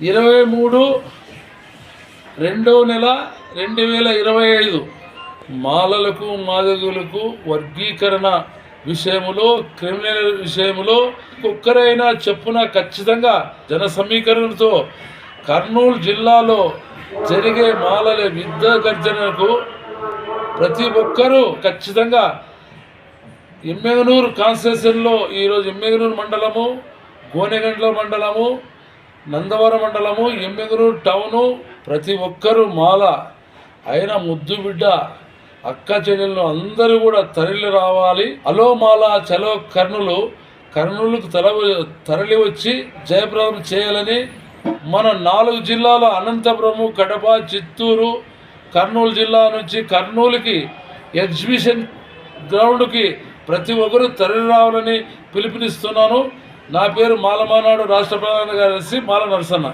23/2/2025 మాలలకు మాదిగలకు వర్గీకరణ విషయంలో, క్రిమినల్ విషయంలో ఒక్కరైనా చెప్పున ఖచ్చితంగా జన సమీకరణతో కర్నూలు జిల్లాలో జరిగే మాలల యుద్ధ గర్జనకు ప్రతి ఒక్కరూ ఖచ్చితంగా ఎమ్మెగనూరు కాన్స్టిట్యూషన్లో ఈరోజు ఎమ్మెగనూరు మండలము, గోనెగండ్ల మండలము, నందవరం మండలము, ఎమ్మెగనూరు టౌను ప్రతి ఒక్కరూ మాల అయిన ముద్దు బిడ్డ అక్క చెల్లెళ్ళు అందరూ కూడా తరలి రావాలి. అలో మాల చలో కర్నూలుకు తరలి వచ్చి జయప్రదం చేయాలని మన 4 జిల్లాల అనంతపురము, కడప, చిత్తూరు, కర్నూలు జిల్లా నుంచి కర్నూలుకి ఎగ్జిబిషన్ గ్రౌండ్కి ప్రతి ఒక్కరూ తరలి రావాలని పిలుపునిస్తున్నాను. నా పేరు మాలమానాడు రాష్ట్ర ప్రధాన కార్యదర్శి మాల నరసన్న.